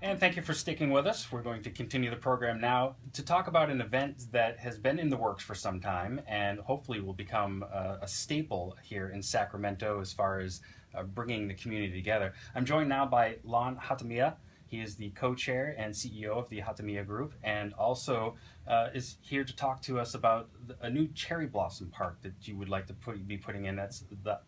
And thank you for sticking with us. We're going to continue the program now to talk about an event that has been in the works for some time and hopefully will become a staple here in Sacramento as far as bringing the community together. I'm joined now by Lon Hatamiya. He is the co-chair and CEO of the Hatamiya Group, and also is here to talk to us about a new cherry blossom park that you would like to be putting in. That's the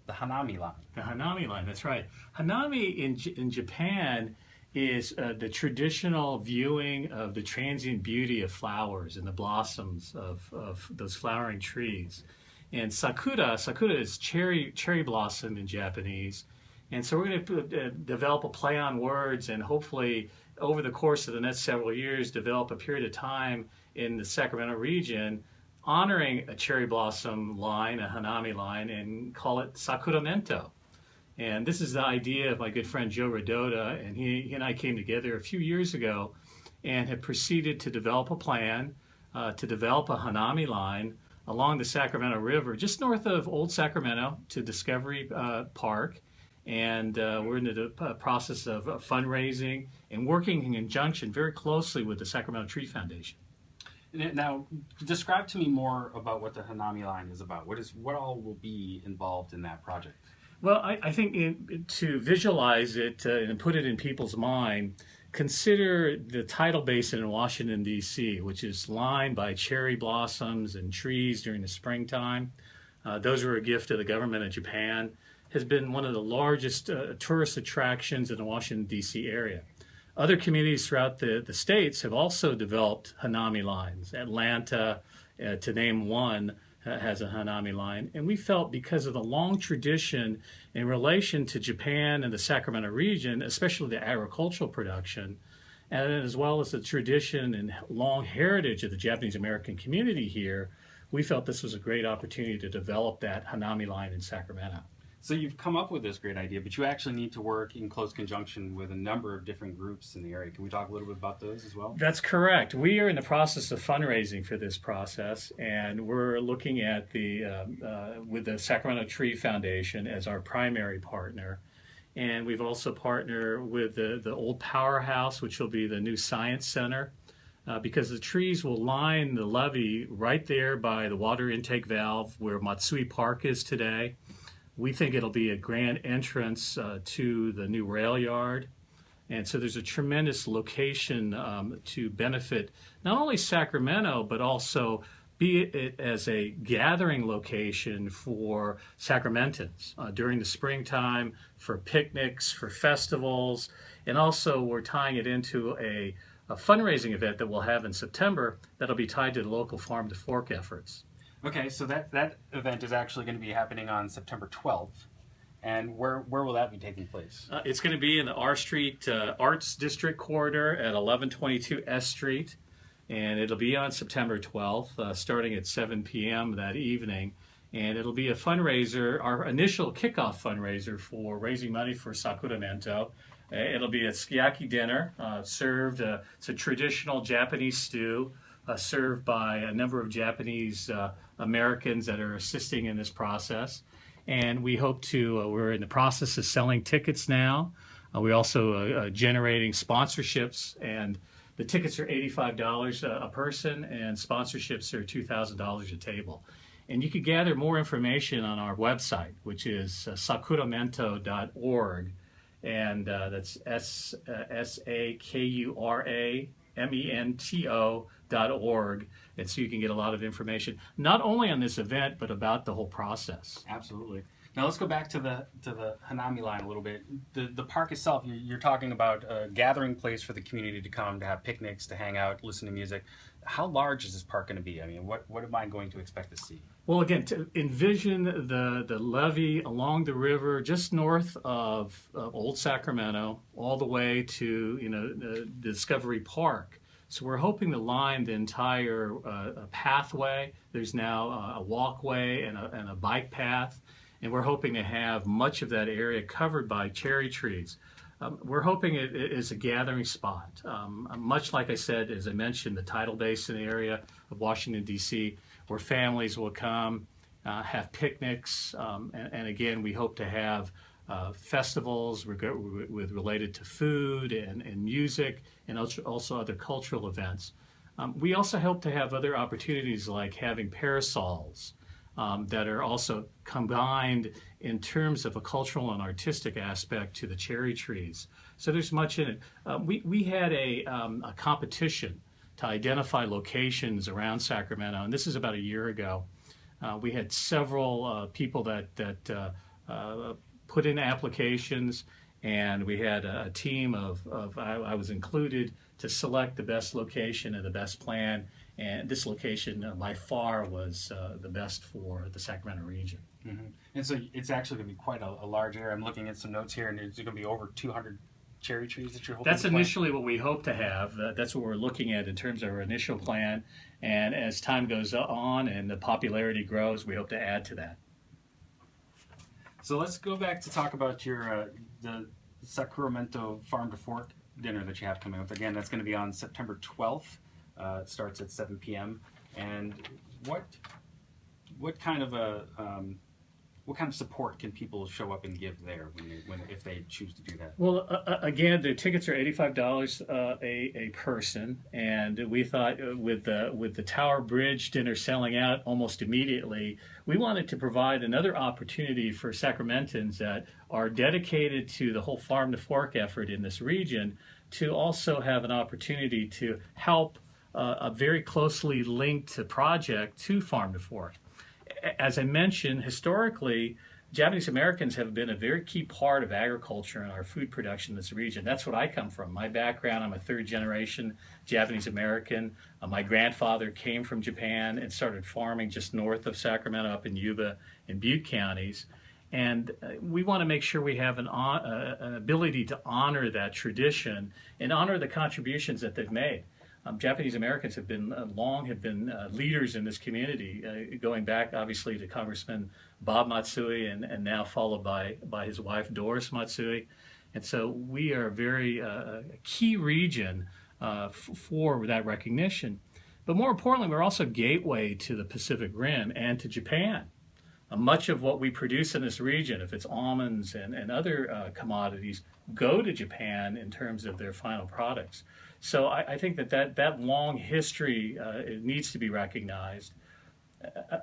Hanami line. The Hanami line, that's right. Hanami in Japan is the traditional viewing of the transient beauty of flowers and the blossoms of those flowering trees. And sakura is cherry blossom in Japanese. And so we're going to develop a play on words and hopefully over the course of the next several years develop a period of time in the Sacramento region honoring a cherry blossom line, a Hanami line, and call it Sakuramento. And this is the idea of my good friend Joe Rodota, and he and I came together a few years ago and have proceeded to develop a plan to develop a Hanami line along the Sacramento River, just north of Old Sacramento to Discovery Park. And we're in the process of fundraising and working in conjunction very closely with the Sacramento Tree Foundation. Now, describe to me more about what the Hanami line is about. What all will be involved in that project? Well, I think to visualize it and put it in people's mind, consider the tidal basin in Washington, D.C., which is lined by cherry blossoms and trees during the springtime. Those were a gift of the government of Japan. Has been one of the largest tourist attractions in the Washington, D.C. area. Other communities throughout the states have also developed Hanami lines. Atlanta, to name one, has a Hanami line. And we felt because of the long tradition in relation to Japan and the Sacramento region, especially the agricultural production, and as well as the tradition and long heritage of the Japanese American community here, we felt this was a great opportunity to develop that Hanami line in Sacramento. So you've come up with this great idea, but you actually need to work in close conjunction with a number of different groups in the area. Can we talk a little bit about those as well? That's correct. We are in the process of fundraising for this process, and we're looking at with the Sacramento Tree Foundation as our primary partner. And we've also partnered with the old powerhouse, which will be the new science center, because the trees will line the levee right there by the water intake valve where Matsui Park is today. We think it'll be a grand entrance to the new rail yard. And so there's a tremendous location to benefit not only Sacramento, but also be it as a gathering location for Sacramentans during the springtime, for picnics, for festivals. And also we're tying it into a fundraising event that we'll have in September that'll be tied to the local Farm-To-Fork efforts. Okay, so that event is actually going to be happening on September 12th. And where will that be taking place? It's going to be in the R Street Arts District corridor at 1122 S Street. And it'll be on September 12th, starting at 7 p.m. that evening. And it'll be a fundraiser, our initial kickoff fundraiser for raising money for Sakuramento. It'll be a sukiyaki dinner served. It's a traditional Japanese stew. Served by a number of Japanese Americans that are assisting in this process. And we hope to, we're in the process of selling tickets now. We're also generating sponsorships, and the tickets are $85 a person, and sponsorships are $2,000 a table. And you can gather more information on our website, which is sakuramento.org, and that's SAKURAMENTO.org, and so you can get a lot of information, not only on this event, but about the whole process. Absolutely. Now let's go back to the Hanami line a little bit. The park itself, you're talking about a gathering place for the community to come, to have picnics, to hang out, listen to music. How large is this park going to be? I mean, what am I going to expect to see? Well, again, to envision the levee along the river just north of Old Sacramento all the way to the Discovery Park. So we're hoping to line the entire pathway. There's now a walkway and a bike path, and we're hoping to have much of that area covered by cherry trees. We're hoping it is a gathering spot. Much like I said, as I mentioned, the tidal basin area of Washington, D.C., where families will come, have picnics, and again, we hope to have festivals related to food and music, and also other cultural events. We also hope to have other opportunities like having parasols that are also combined in terms of a cultural and artistic aspect to the cherry trees. So there's much in it. We had a competition to identify locations around Sacramento, and this is about a year ago. We had several people that put in applications, and we had a team of I was included to select the best location and the best plan. And this location, by far, was the best for the Sacramento region. Mm-hmm. And so it's actually going to be quite a large area. I'm looking at some notes here, and it's going to be over 200 cherry trees that you're hoping That's to plant? initially what we hope to have. That's what we're looking at in terms of our initial plan. And as time goes on and the popularity grows, we hope to add to that. So let's go back to talk about your the Sakuramento Farm-To-Fork Dinner that you have coming up. Again, that's going to be on September 12th. It starts at 7 p.m. And what kind of support can people show up and give there if they choose to do that? Well, again, the tickets are $85 a person, and we thought with the Tower Bridge dinner selling out almost immediately, we wanted to provide another opportunity for Sacramentans that are dedicated to the whole farm to fork effort in this region to also have an opportunity to help a very closely linked project to farm to fork. As I mentioned, historically, Japanese Americans have been a very key part of agriculture and our food production in this region. That's what I come from. My background, I'm a third generation Japanese American. My grandfather came from Japan and started farming just north of Sacramento up in Yuba and Butte counties. And we want to make sure we have an ability to honor that tradition and honor the contributions that they've made. Japanese Americans have been leaders in this community, going back obviously to Congressman Bob Matsui and now followed by his wife Doris Matsui. And so we are a very key region for that recognition. But more importantly, we're also a gateway to the Pacific Rim and to Japan. Much of what we produce in this region, if it's almonds and other commodities, go to Japan in terms of their final products. So I think that long history it needs to be recognized.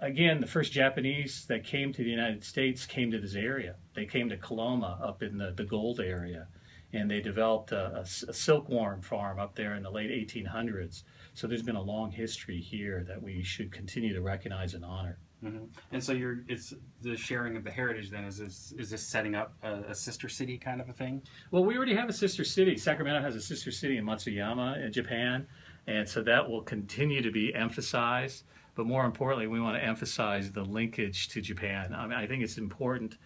Again, the first Japanese that came to the United States came to this area. They came to Coloma up in the gold area, and they developed a silkworm farm up there in the late 1800s. So there's been a long history here that we should continue to recognize and honor. Mm-hmm. And so it's the sharing of the heritage then, is this setting up a sister city kind of a thing? Well, we already have a sister city. Sacramento has a sister city in Matsuyama in Japan, and so that will continue to be emphasized. But more importantly, we want to emphasize the linkage to Japan. I mean, I think it's important.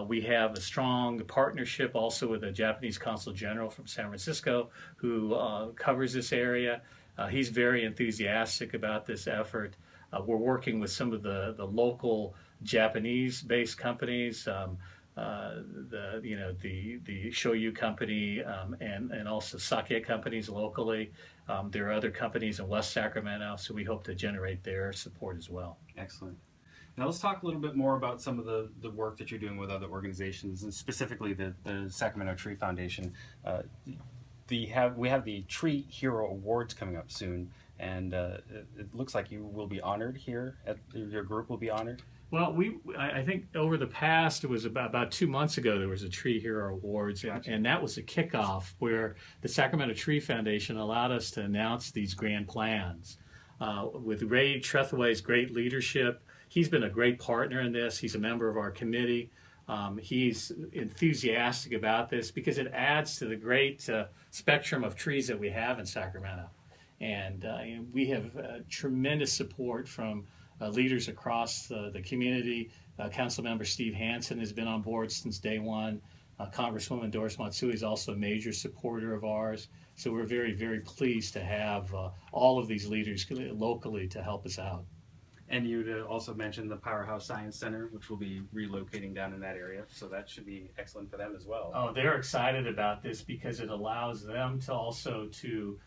We have a strong partnership also with a Japanese Consul General from San Francisco who covers this area. He's very enthusiastic about this effort. We're working with some of the local Japanese-based companies, the shoyu company, and also sake companies locally. There are other companies in West Sacramento, so we hope to generate their support as well. Excellent. Now let's talk a little bit more about some of the work that you're doing with other organizations, and specifically the Sacramento Tree Foundation. We have the Tree Hero Awards coming up soon, and it looks like you will be honored here. Your group will be honored. Well, I think over the past, it was about 2 months ago, there was a Tree Hero Awards, Gotcha. and that was a kickoff where the Sacramento Tree Foundation allowed us to announce these grand plans. With Ray Tretheway's great leadership, he's been a great partner in this. He's a member of our committee. He's enthusiastic about this because it adds to the great spectrum of trees that we have in Sacramento. And we have tremendous support from leaders across the community. Councilmember Steve Hansen has been on board since day one. Congresswoman Doris Matsui is also a major supporter of ours. So we're very, very pleased to have all of these leaders locally to help us out. And you also mentioned the Powerhouse Science Center, which will be relocating down in that area. So that should be excellent for them as well. Oh, they're excited about this because it allows them to also to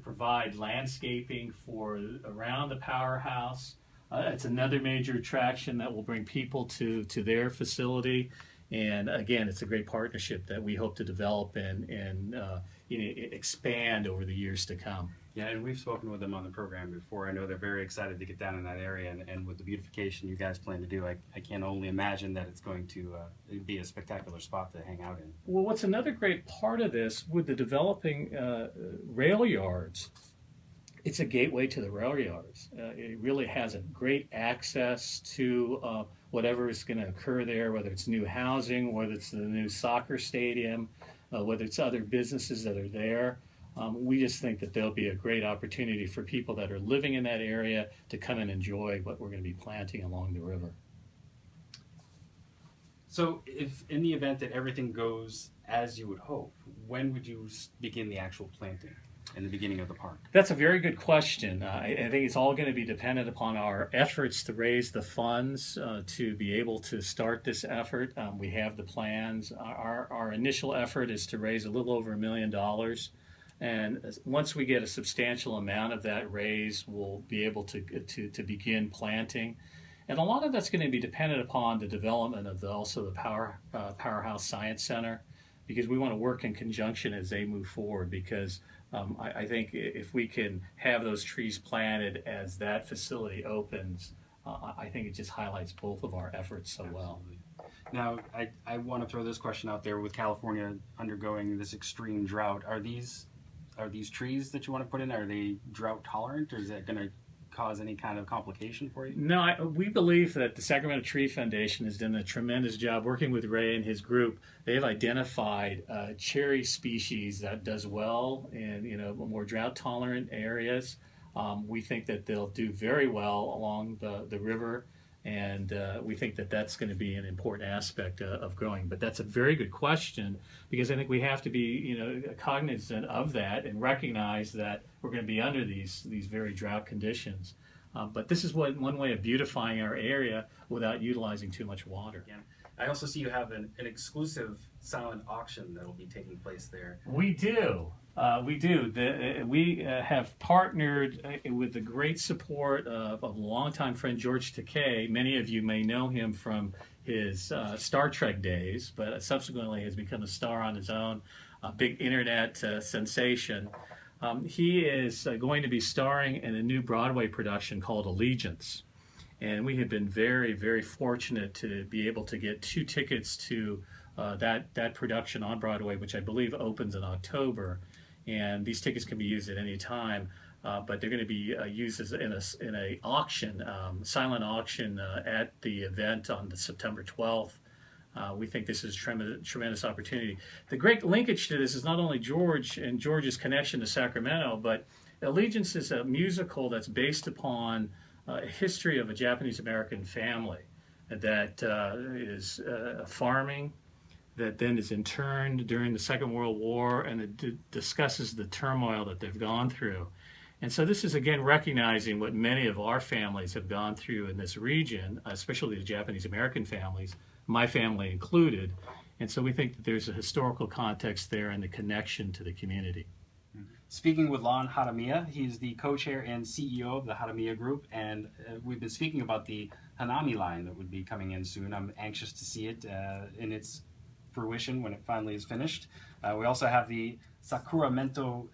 provide landscaping for around the powerhouse. It's another major attraction that will bring people to their facility. And again, it's a great partnership that we hope to develop and expand over the years to come. Yeah, and we've spoken with them on the program before. I know they're very excited to get down in that area, and with the beautification you guys plan to do, I can only imagine that it's going to be a spectacular spot to hang out in. Well, what's another great part of this, with the developing rail yards, it's a gateway to the rail yards. It really has a great access to whatever is going to occur there, whether it's new housing, whether it's the new soccer stadium, whether it's other businesses that are there. We just think that there'll be a great opportunity for people that are living in that area to come and enjoy what we're going to be planting along the river. So if in the event that everything goes as you would hope, when would you begin the actual planting in the beginning of the park? That's a very good question. I think it's all going to be dependent upon our efforts to raise the funds to be able to start this effort. We have the plans. Our initial effort is to raise a little over $1 million. And once we get a substantial amount of that raised, we'll be able to begin planting. And a lot of that's going to be dependent upon the development of also the Powerhouse Science Center, because we want to work in conjunction as they move forward, because I think if we can have those trees planted as that facility opens, I think it just highlights both of our efforts so well. Now, I want to throw this question out there. With California undergoing this extreme drought, are these trees that you want to put in, are they drought tolerant, or is that going to cause any kind of complication for you? No, we believe that the Sacramento Tree Foundation has done a tremendous job working with Ray and his group. They've identified cherry species that does well in more drought tolerant areas. We think that they'll do very well along the river, and we think that that's going to be an important aspect of growing. But that's a very good question, because I think we have to be cognizant of that and recognize that we're going to be under these very drought conditions. But this is one way of beautifying our area without utilizing too much water. I also see you have an exclusive silent auction that will be taking place there. We do. We have partnered with the great support of a longtime friend, George Takei. Many of you may know him from his Star Trek days, but subsequently has become a star on his own, a big internet sensation. He is going to be starring in a new Broadway production called Allegiance. And we have been very, very fortunate to be able to get 2 tickets to that production on Broadway, which I believe opens in October. And these tickets can be used at any time, but they're going to be used in a auction, silent auction at the event on September 12th. We think this is a tremendous opportunity. The great linkage to this is not only George and George's connection to Sacramento, but Allegiance is a musical that's based upon a history of a Japanese-American family that is farming, that then is interned during the Second World War, and it discusses the turmoil that they've gone through. And so this is, again, recognizing what many of our families have gone through in this region, especially the Japanese-American families, my family included. And so we think that there's a historical context there and the connection to the community. Speaking with Lon Hatamiya, he's the co-chair and CEO of the Hatamiya Group, and we've been speaking about the Hanami line that would be coming in soon. I'm anxious to see it in its fruition when it finally is finished. We also have the Sakuramento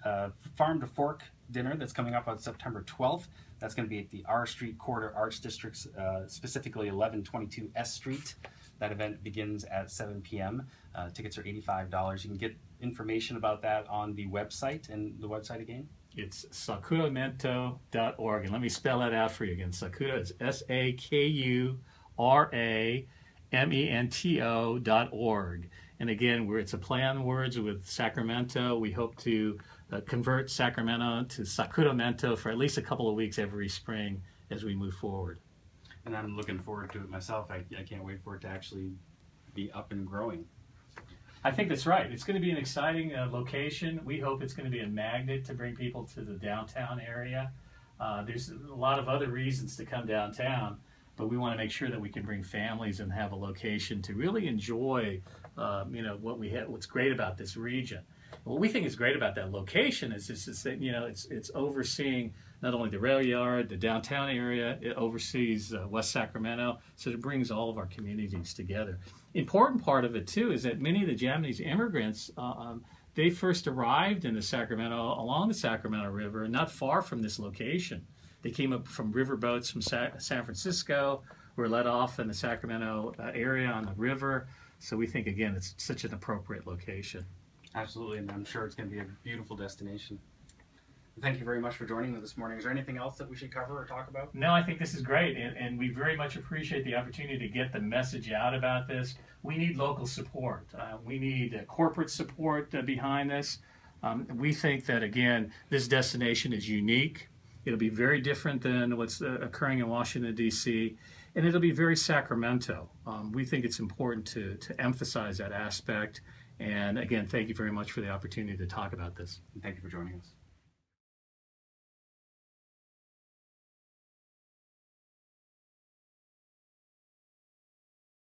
Farm-To-Fork Dinner that's coming up on September 12th. That's going to be at the R Street Corridor Arts Districts, specifically 1122 S Street. That event begins at 7 p.m. Tickets are $85. You can get information about that on the website. And the website again? It's sakuramento.org. And let me spell that out for you again. Sakura is SAKURAMENTO.org. And again, it's a play on words with Sacramento. We hope to convert Sacramento to Sakuramento for at least a couple of weeks every spring as we move forward. And I'm looking forward to it myself. I can't wait for it to actually be up and growing. I think that's right. It's going to be an exciting location. We hope it's going to be a magnet to bring people to the downtown area. There's a lot of other reasons to come downtown, but we want to make sure that we can bring families and have a location to really enjoy, what we have. What's great about this region. What we think is great about that location is that, you know, it's overseeing not only the rail yard, the downtown area, it oversees West Sacramento, so it brings all of our communities together. Important part of it, too, is that many of the Japanese immigrants, they first arrived in the Sacramento, along the Sacramento River, not far from this location. They came up from riverboats from San Francisco, were let off in the Sacramento area on the river. So we think, again, it's such an appropriate location. Absolutely, and I'm sure it's going to be a beautiful destination. Thank you very much for joining me this morning. Is there anything else that we should cover or talk about? No, I think this is great, and we very much appreciate the opportunity to get the message out about this. We need local support. We need corporate support behind this. We think that, again, this destination is unique. It'll be very different than what's occurring in Washington, D.C., and it'll be very Sacramento. We think it's important to emphasize that aspect. And again, thank you very much for the opportunity to talk about this. And thank you for joining us.